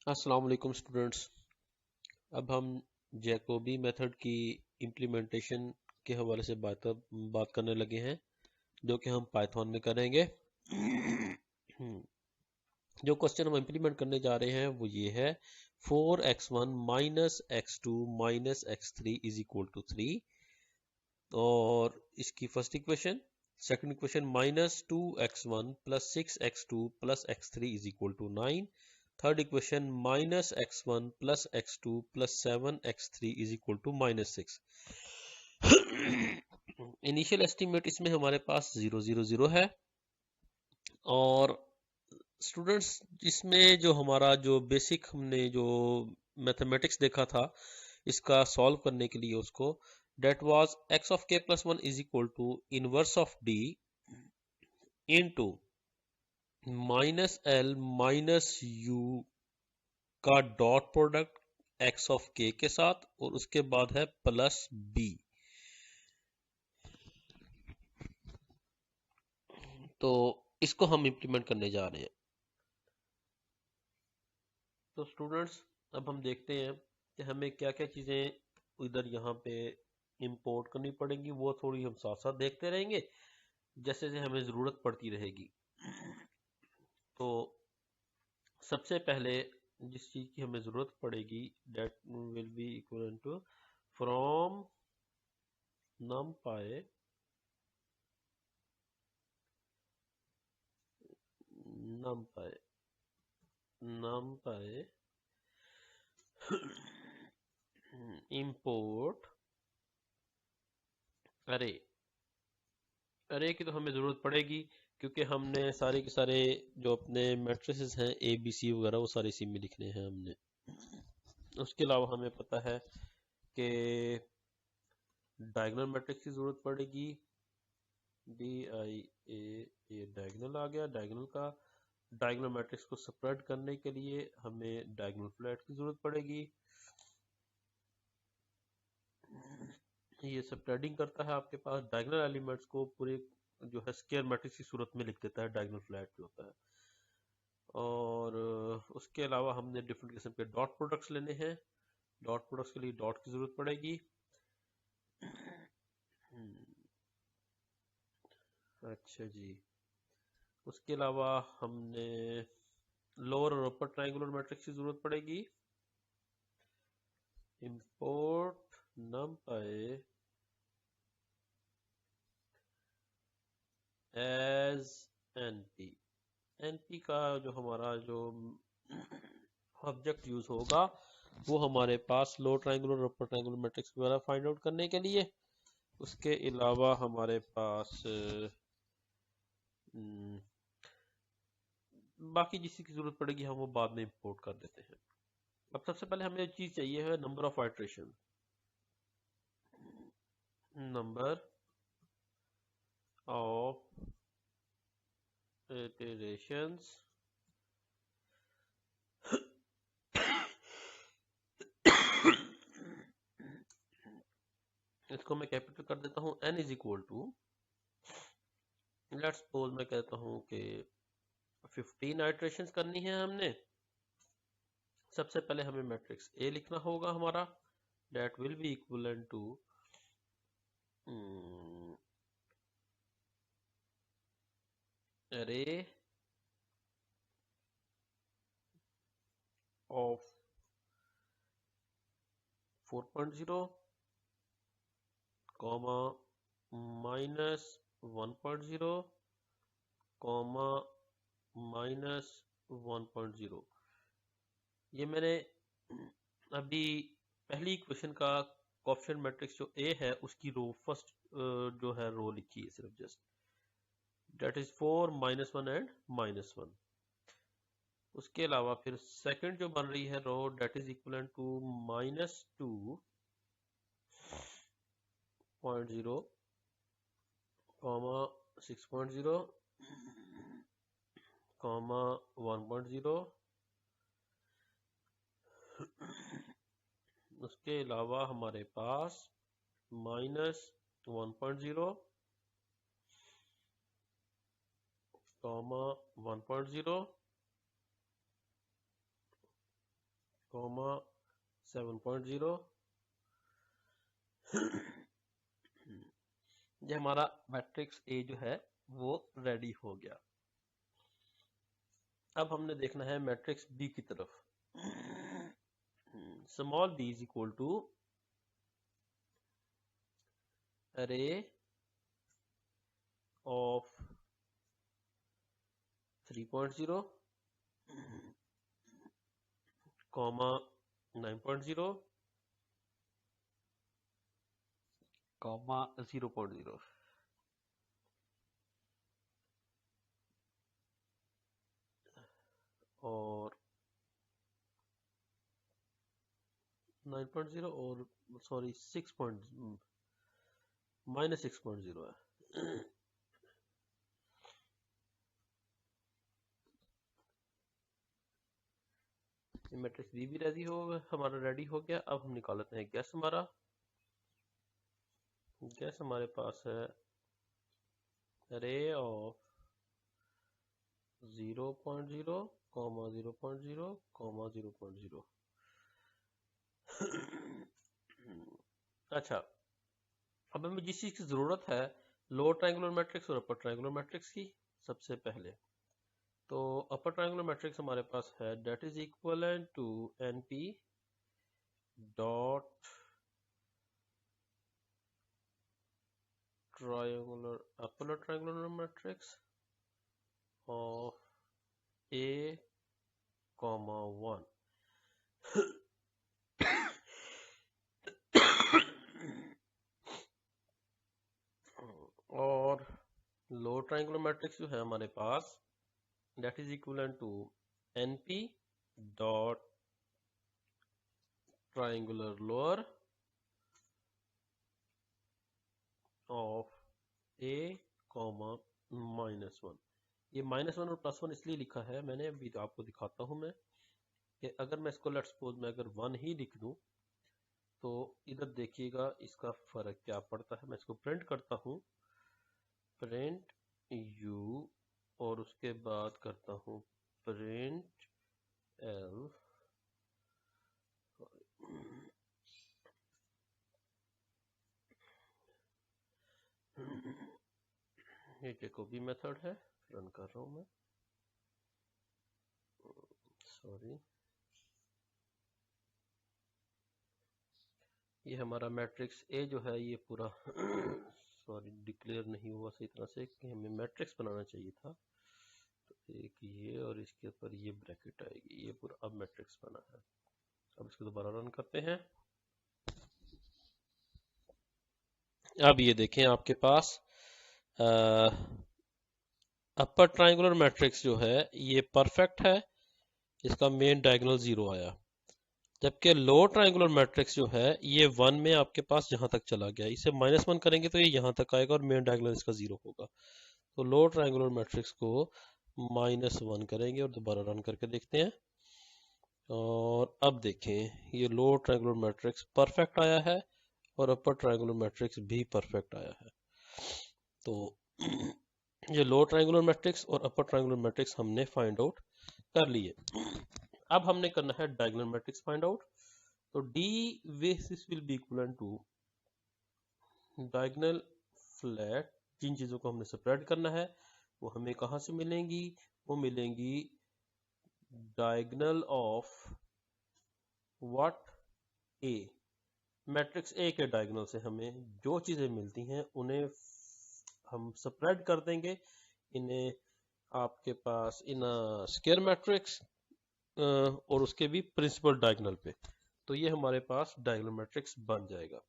अस्सलाम वालेकुम स्टूडेंट्स। अब हम जैकोबी मेथड की इम्प्लीमेंटेशन के हवाले से बात करने लगे हैं, जो कि हम पाइथन में करेंगे। जो क्वेश्चन हम इम्प्लीमेंट करने जा रहे हैं वो ये है, 4x1 minus x2 minus x3 is equal to 3। और इसकी first equation, second equation -2x1 plus 6x2 plus x3 is equal to 9। Third equation -x1 plus x2 plus 7x3 is equal to -6। Initial estimate इसमें हमारे पास 0 0 0 है। और students, इसमें जो हमारा जो बेसिक हमने जो मैथमेटिक्स देखा था, इसका सॉल्व करने के लिए उसको that was x of k plus 1 is equal to inverse of d into minus L minus U का dot product x of k के साथ, और उसके बाद है प्लस b। तो इसको हम इंप्लीमेंट करने जा रहे हैं। तो स्टूडेंट्स, अब हम देखते हैं कि हमें क्या क्या चीज़ें इधर यहाँ पे इंपोर्ट करनी पड़ेंगी। वो थोड़ी हम साथ साथ देखते रहेंगे जैसे जैसे हमें ज़रूरत पड़ती रहेगी। तो सबसे पहले जिस चीज़ की हमें ज़रूरत पड़ेगी, that will be equal to from numpy numpy numpy import अरे अरे की तो हमें ज़रूरत पड़ेगी, क्योंकि हमने सारे के सारे जो अपने मैट्रिसेस हैं ए बी सी वगैरह वो सारे इसी में लिखने हैं हमने। उसके अलावा हमें पता है कि डायगोनल मैट्रिक्स की ज़रूरत पड़ेगी। डी आई ए डायगोनल आ गया। डायगोनल का डायगोनल मैट्रिक्स को स्प्रेड करने के लिए हमें डायगोनल फ्लैट की ज़रूरत पड़ेगी। ये स्प्रेडिंग करता है आपके पास डायगोनल एलिमेंट्स को पूरे जो है स्क्वायर मैट्रिक्स की सूरत में लिख देता है, डायगोनल फ्लैट जो होता है। और उसके अलावा हमने डिफरेंट किस्म के डॉट प्रोडक्ट्स लेने हैं। डॉट प्रोडक्ट्स के लिए डॉट की ज़रूरत पड़ेगी। अच्छा जी। उसके अलावा हमने लोअर और अपर ट्रायंगुलर मैट्रिक्स की ज़रूरत पड़ेगी। Import numpy as np। np का जो हमारा जो ऑब्जेक्ट यूज होगा वो हमारे पास लो ट्रायंगुलर और अपर ट्रायंगुलर मैट्रिक्स वगैरह फाइंड आउट करने के लिए। उसके अलावा हमारे पास बाकी जिसकी जरूरत पड़ेगी हम वो बाद में इंपोर्ट कर देते हैं। अब सबसे पहले हमें चीज चाहिए है number of iteration. Number of iterations इसको मैं कैपिटल कर देता हूँ। n is equal to, let's suppose मैं कहता हूँ कि 15 आइट्रेशंस करनी है हमने। सबसे पहले हमें मैट्रिक्स ए लिखना होगा हमारा, that will be equivalent to array of 4.0 comma minus 1.0 comma minus 1.0। ये मैंने अभी पहली इक्वेशन का कोएफिशिएंट मैट्रिक्स जो ए है उसकी रो फर्स्ट जो है रो लिखी है सिर्फ, जस्ट दैट इज 4 -1 एंड -1। उसके अलावा फिर सेकंड जो बन रही है row, that is equal to -2.0 comma 6.0 comma 1.0। उसके अलावा हमारे पास -1.0 कॉमा 1.0 कॉमा 7.0। ये हमारा मैट्रिक्स ए जो है वो रेडी हो गया। अब हमने देखना है मैट्रिक्स बी की तरफ। Small b is equal to array of 3.0 comma 9.0 comma 0.0। और 9.0 और सॉरी 6.0 -6.0 है। मैट्रिक्स बी भी रेडी हो हमारा रेडी हो गया। अब हम निकालते हैं गैस। हमारे पास है array of 0.0 comma 0.0 comma 0.0। अच्छा, अब हमें जिस चीज की जरूरत है लोअर ट्रायंगुलर मैट्रिक्स और अपर ट्रायंगुलर मैट्रिक्स की, सबसे पहले तो अपर ट्रायंगुलर मैट्रिक्स हमारे पास है that is equivalent to np dot triangular upper triangular matrix of a, 1। और लोअर ट्रायंगुलर मैट्रिक्स जो है हमारे पास that is equivalent to np dot triangular lower of a, -1। ये -1 और +1 इसलिए लिखा है मैंने, अभी तो आपको दिखाता हूं मैं कि अगर मैं इसको लेट्स सपोज मैं अगर 1 ही लिख दूं तो इधर देखिएगा इसका फर्क क्या पड़ता है। मैं इसको प्रिंट करता हूं, प्रिंट u, और उसके बाद करता हूं प्रिंट l। ये जैकोबी मेथड है, रन कर रहा हूं मैं, सॉरी। ये हमारा मैट्रिक्स ए जो है ये पूरा सॉरी डिक्लेयर नहीं हुआ सही तरह से कि हमें मैट्रिक्स बनाना चाहिए था। तो एक ये और इसके ऊपर ये ब्रैकेट आएगी, ये पूरा अब मैट्रिक्स बना है। अब इसको दोबारा रन करते हैं। अब ये देखें आपके पास अपर ट्रायंगुलर मैट्रिक्स जो है ये परफेक्ट है, इसका मेन डायगोनल 0 आया। जबकि लोअर ट्रायंगुलर मैट्रिक्स जो है ये 1 में आपके पास यहाँ तक चला गया, इसे -1 करेंगे तो ये यहाँ तक आएगा और मेन डायगोनल इसका 0 होगा। तो लोअर ट्रायंगुलर मैट्रिक्स को -1 करेंगे और दोबारा रन करके देखते हैं। और अब देखें ये लोअर ट्रायंगुलर मैट्रिक्स परफेक्ट आया है और अपर ट्रायंगुलर मैट्रिक्स भी परफेक्ट आया है। तो ये लोअर ट्रायंगुलर मैट्रिक्स और अपर ट्रायंगुलर मैट्रिक्स हमने फाइंड आउट कर लिए। अब हमने करना है डायगोनल मैट्रिक्स फाइंड आउट। तो D basis will be equal to diagonal flat. जिन चीजों को हमने सेपरेट करना है वो हमें कहां से मिलेंगी, वो मिलेंगी diagonal of what A। Matrix A के डायगोनल से हमें जो चीजें मिलती हैं उन्हें हम सेपरेट कर देंगे, इन्हें आपके पास इन स्क्वायर मैट्रिक्स और उसके भी प्रिंसिपल डायगोनल पे। तो ये हमारे पास डायगोनल मैट्रिक्स बन जाएगा।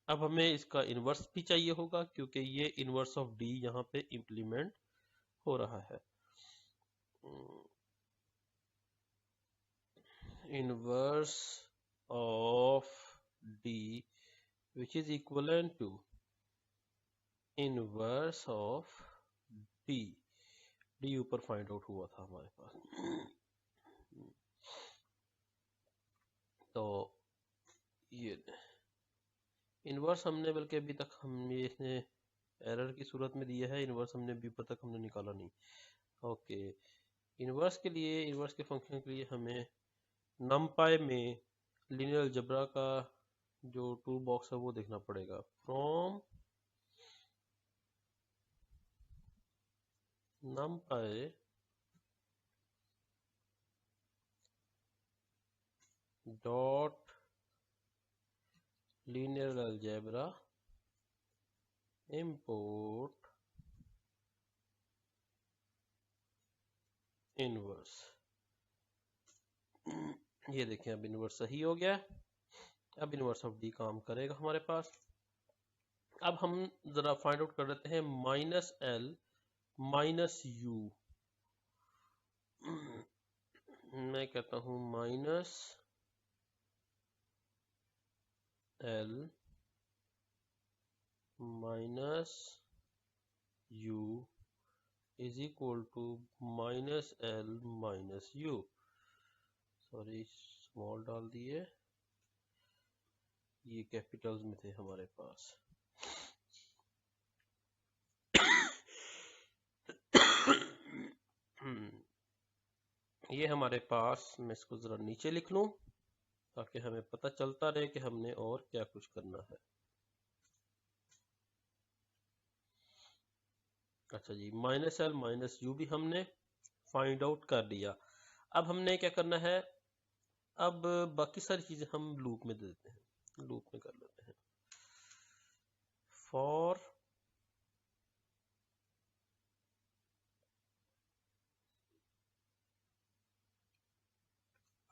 अब हमें इसका इनवर्स भी चाहिए होगा क्योंकि ये इनवर्स ऑफ डी यहाँ पे इम्प्लीमेंट हो रहा है। Inverse of D which is equivalent to inverse of D. D ऊपर फाइंड आउट हुआ था हमारे पास। तो ये इनवर्स हमने बल्कि अभी तक हम ये इसने एरर की सूरत में दिया है, इनवर्स हमने अभी तक हमने निकाला नहीं। ओके, इनवर्स के लिए, इनवर्स के फंक्शन के लिए हमें numpy में linear algebra का जो टूल बॉक्स है वो देखना पड़ेगा। From numpy dot linear algebra import inverse. ये देखें अब इनवर्स सही हो गया। अब इनवर्स ऑफ डी काम करेगा हमारे पास। अब हम जरा फाइंड आउट कर लेते हैं माइनस एल माइनस यू। मैं कहता हूं minus L minus U is equal to minus L minus U. Sorry small डाल दिए, ये कैपिटल्स में थे हमारे पास। ये हमारे पास, मैं इसको जरा नीचे लिख लूं ताकि हमें पता चलता रहे कि हमने और क्या कुछ करना है। अच्छा जी, माइनस एल माइनस यू भी हमने फाइंड आउट कर लिया। अब हमने क्या करना है, अब बाकी सारी चीजें हम लूप में दे देते हैं, लूप में कर लेते हैं। For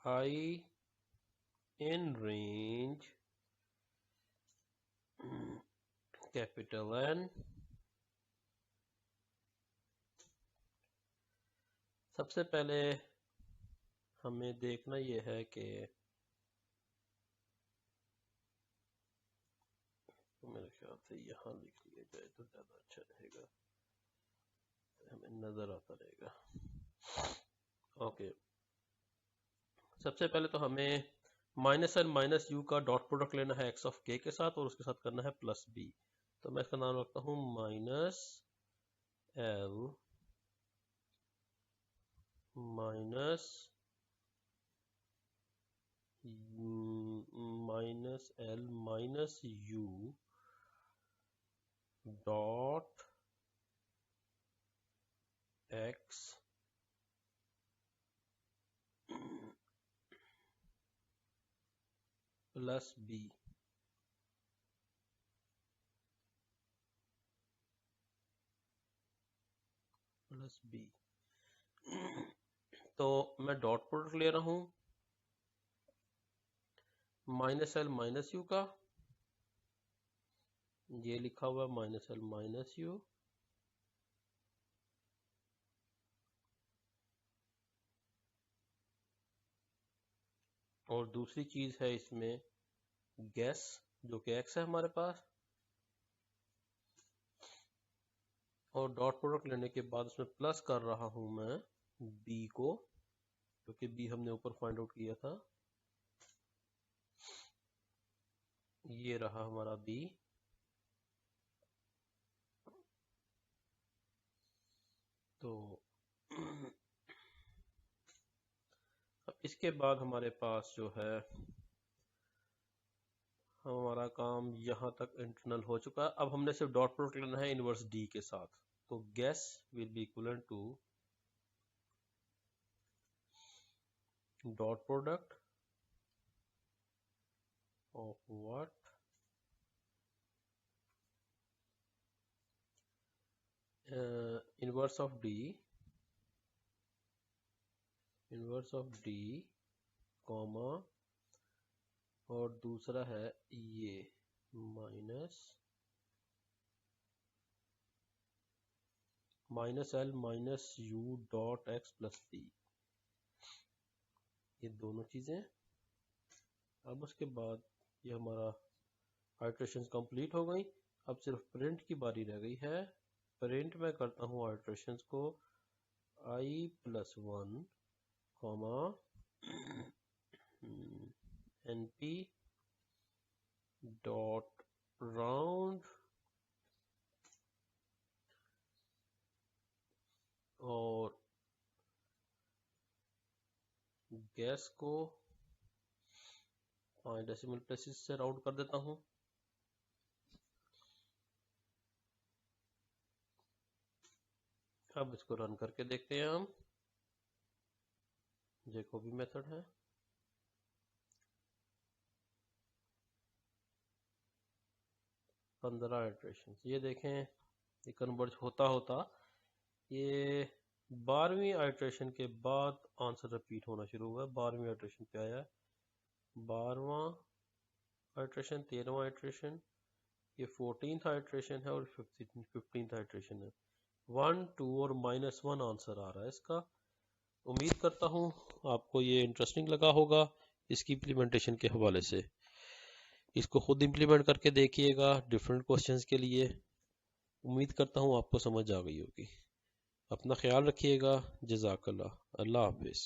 I in range capital N, सबसे पहले हमें देखना यह है कि तो मेरे ख्याल से यहाँ लिख लिया जाए तो ज्यादा अच्छा रहेगा, हमें नजर आता रहेगा। ओके, सबसे पहले तो हमें माइनस एल माइनस यू का डॉट प्रोडक्ट लेना है एक्स ऑफ के के साथ और उसके साथ करना है प्लस बी। तो मैं इसका नाम रखता हूँ minus L minus L minus U dot X plus B. Plus B तो मैं डॉट प्रोडक्ट ले रहा हूं माइनस एल माइनस यू का, ये लिखा हुआ माइनस एल माइनस यू और दूसरी चीज है इसमें गैस जो कि एक्स है हमारे पास, और डॉट प्रोडक्ट लेने के बाद उसमें प्लस कर रहा हूं मैं बी को, क्योंकि बी हमने ऊपर फाइंड आउट किया था। ये रहा हमारा बी। तो अब इसके बाद हमारे पास जो है हमारा काम यहां तक इंटरनल हो चुका है। अब हमने सिर्फ डॉट प्रोडक्ट लेना है इनवर्स डी के साथ। तो Gauss will be equal to dot product of what inverse of D comma और दूसरा है ये minus L minus U dot X plus B, ये दोनों चीजें। अब उसके बाद ये हमारा आइट्रेशंस कंप्लीट हो गई। अब सिर्फ प्रिंट की बारी रह गई है। प्रिंट में करता हूँ आइट्रेशंस को i plus one comma N P dot round और गैस को 5 डेसिमल प्लेसेस से राउंड कर देता हूँ। अब इसको रन करके देखते हैं हम। जैकोबी मेथड है, पंद्रह इटरेशन। ये देखें, ये कन्वर्ज होता होता ये 12वीं आइट्रेशन के बाद आंसर रिपीट होना शुरू हुआ। 12वीं आइट्रेशन पे आया है, 12वां आइट्रेशन, 13वां आइट्रेशन, ये 14th आइट्रेशन है और 15th आइट्रेशन है। 1, 2 और -1 आंसर आ रहा है इसका। उम्मीद करता हूँ आपको ये इंटरेस्टिंग लगा होगा इसकी इम्प्लीमेंटेशन के हवाले से। इसको खुद इम्प्लीमेंट करके देखिएगा डिफरेंट क्वेश्चंस के लिए। उम्मीद करता हूँ आपको समझ आ गई होगी। अपना ख्याल रखिएगा। जज़ाकल्लाह। अल्लाह हाफिज़।